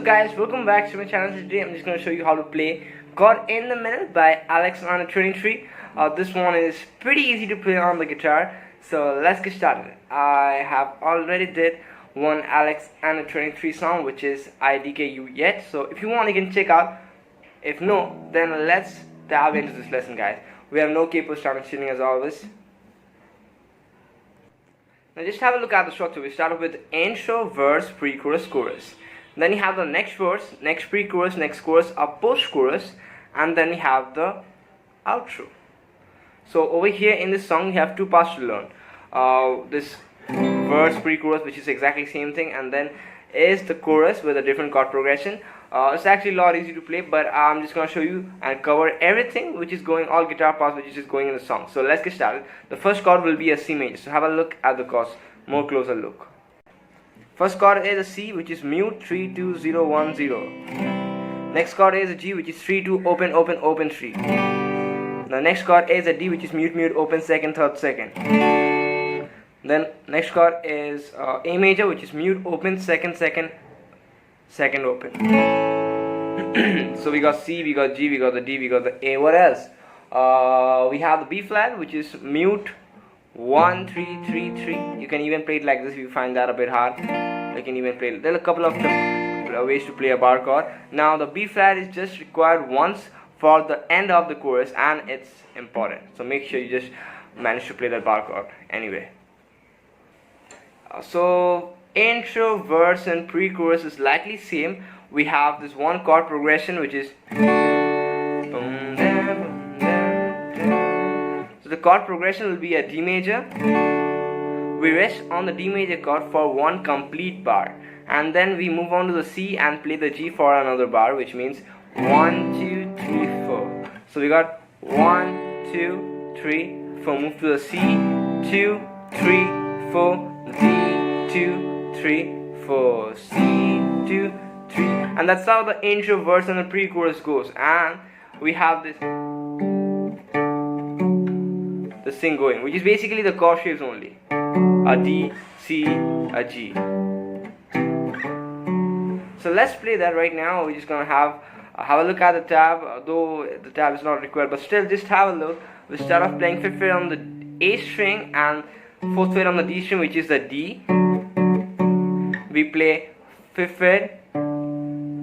guys, welcome back to my channel. Today I'm just going to show you how to play Caught in the Middle by Alex on a 23. This one is pretty easy to play on the guitar, so let's get started. I have already did one Alex and a 23 song, which is IDKU Yet. So if you want, you can check out. If no, then let's dive into this lesson, guys. We have no capo starting tuning as always. Now just have a look at the structure. We start off with intro, verse, pre-chorus, chorus. Then you have the next verse, next pre-chorus, next chorus, a post-chorus, and then you have the outro. So over here in this song, you have two parts to learn. This verse, pre-chorus, which is exactly the same thing, and then is the chorus with a different chord progression. It's actually a lot easy to play, but I'm just going to show you and cover everything which is going, all guitar parts which is just going in the song. So let's get started. The first chord will be a C major. So have a look at the chords, more closer look. First chord is a C, which is mute 3 2 0 1 0. Next chord is a G, which is 3 2 open open open 3. The next chord is a D, which is mute mute open second third second. Then next chord is A major, which is mute open second second second open. So we got C, we got G, we got the D, we got the A. What else? We have the B flat, which is mute 1 3 3 3. You can even play it like this if you find that a bit hard. You can even play it. There are a couple of ways to play a bar chord. Now the B flat is just required once for the end of the chorus, and it's important. So make sure you just manage to play that bar chord anyway. So intro, verse and pre-chorus is likely same. We have this one chord progression which is so the chord progression will be a D major. We rest on the D major chord for one complete bar, and then we move on to the C and play the G for another bar, which means 1 2 3 4. So we got 1 2 3 4. Move to the C, 2 3 4, D 2 3 4, C 2 3, and that's how the intro, verse and the pre-chorus goes. And we have this thing going, which is basically the chord shapes only: a D, C, a G. So let's play that right now. We're just gonna have a look at the tab, though the tab is not required, but still just have a look. We start off playing 5th fret on the A string and 4th fret on the D string, which is the D. We play 5th fret,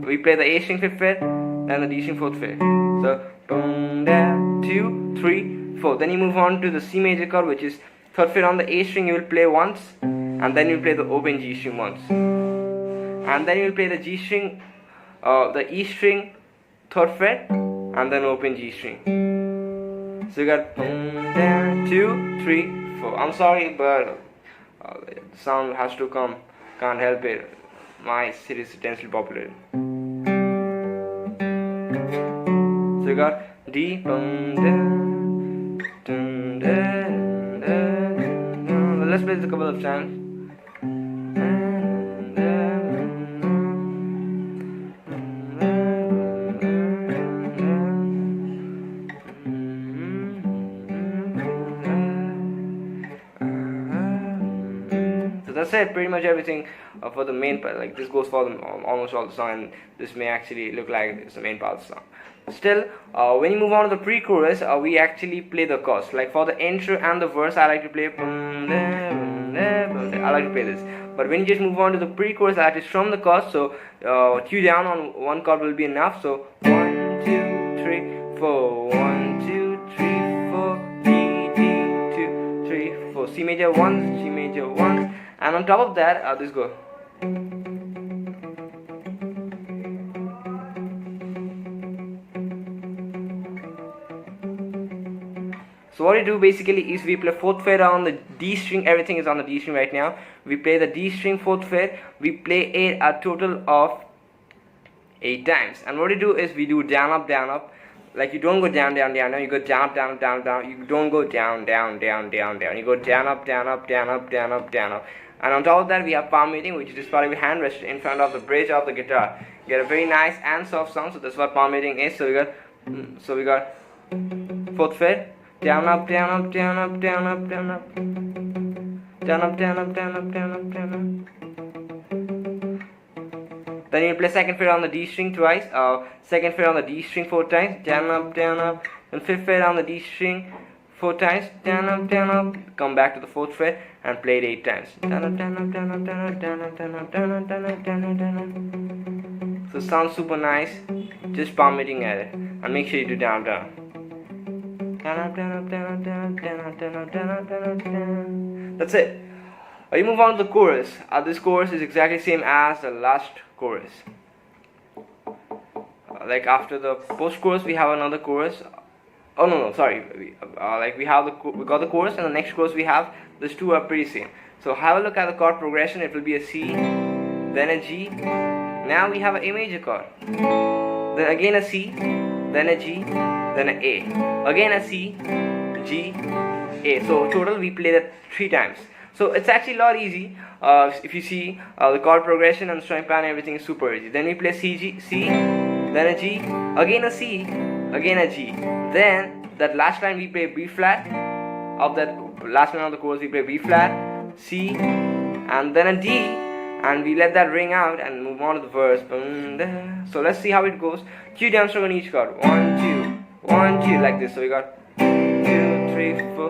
we play the A string 5th fret, then the D string 4th fret. So boom, down, 2 3 4. Then you move on to the C major chord, which is 3rd fret on the A string. You will play once, and then you will play the open G string once, and then you will play the G string, the E string 3rd fret, and then open G string. So you got boom, down, 2 3 4. I'm sorry, but the sound has to come. Can't help it. My series is intensely popular. So you got D, boom, dun, dun, dun, dun, dun. Let's play this a couple of times. So that's it, pretty much everything for the main part. Like this goes for almost all the song, and this may actually look like it's the main part of the song. Still, when you move on to the pre-chorus, we actually play the chords. Like for the intro and the verse, I like to play I like to play this. But when you just move on to the pre-chorus, I like to strum the chords. So cue down on one chord will be enough. So 1 2 3 4, 1 2 3 4, D D 2 3 4, C major 1, G major 1, and on top of that, this go. So what we do basically is we play 4th fret on the D string. Everything is on the D string right now. We play the D string 4th fret. We play it a total of 8 times. And what we do is we do down up down up. Like you don't go down down down down. You go down up down up down down. You don't go down down down down down. You go down up down up down up down up down up. And on top of that, we have palm muting, which is just part of your hand rest in front of the bridge of the guitar. You get a very nice and soft sound. So that's what palm muting is. So we got 4th fret. Down up down up down up down up down up down up down up down up down up down up Then you play second fret on the D string twice, second fret on the D string 4 times, down up, then fifth fret on the D string 4 times, down up, come back to the 4th fret and play it 8 times. So it sounds super nice, just palm hitting at it, and make sure you do down. That's it. You move on to the chorus. This chorus is exactly the same as the last chorus. Like after the post chorus, we have another chorus. Oh no, sorry. We got the chorus, and the next chorus we have. These two are pretty same. So have a look at the chord progression. It will be a C, then a G. Now we have an A major chord. Then again a C, then a G, then an A. Again a C, G, A. So total we play that 3 times. So it's actually a lot easy. If you see the chord progression and the string pattern, everything is super easy. Then we play C, then a G, again a C, again a G. Then that last line we play B flat. Of that last line of the chorus we play B flat, C, and then a D, and we let that ring out and move on to the verse. So let's see how it goes. Q down stroke on each chord. 1, 2, 1, 2, like this. So we got 2, 3, 4,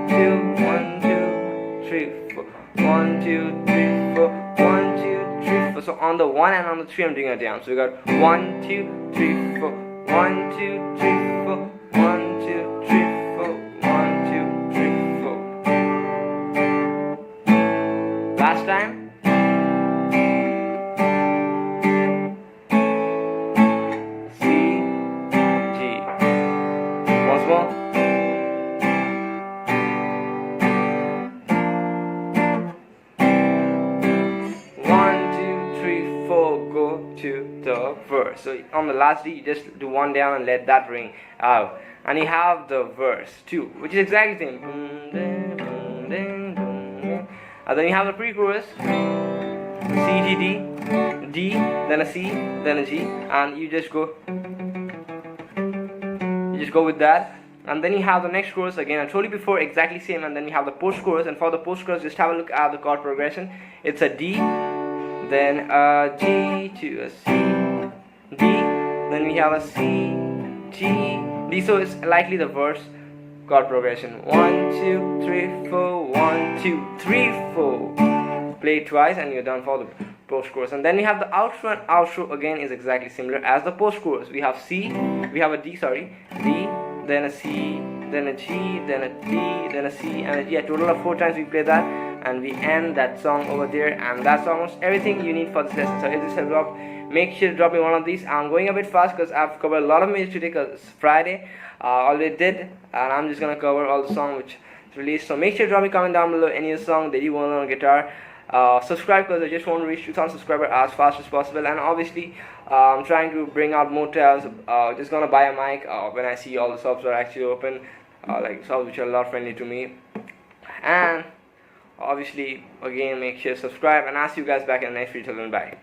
2, 1, 2, 3, 4, 1, 2, 3, 4, 1, 2, 3, 4. So on the 1 and on the 3 I'm doing it down. So we got 1, 2, 3, 4, 1, 2, 3, 4, 1, 2, 3, 4, 1, 2, 3, 4. Last time. C, G. Once more. Go to the verse. So on the last D you just do 1 down and let that ring out, and you have the verse 2, which is exactly the same. And then you have the pre-chorus, C, G, D, D, then a C, then a G, and you just go with that. And then you have the next chorus again. I told you before, exactly same. And then you have the post chorus, and for the post chorus just have a look at the chord progression. It's a D, then a G to a C, D, then we have a C, G, D. So it's likely the verse chord progression. 1, 2, 3, 4, 1, 2, 3, 4. Play it twice and you're done for the post chorus. And then we have the outro, and outro again is exactly similar as the post chorus. We have D, then a C, then a G, then a D, then a C, and a G. A total of 4 times we play that, and we end that song over there. And that's almost everything you need for this lesson. So if this helped out, make sure to drop me one of these. I'm going a bit fast because I've covered a lot of music today because it's Friday. Already did, and I'm just gonna cover all the songs which is released. So make sure to drop me a comment down below any song that you want on guitar. Subscribe because I just want to reach 2,000 subscribers as fast as possible. And obviously I'm trying to bring out more tabs. Just gonna buy a mic when I see all the subs are actually open, like subs which are a lot friendly to me. And obviously again, make sure to subscribe, and I'll see you guys back in the next video. Till then, bye.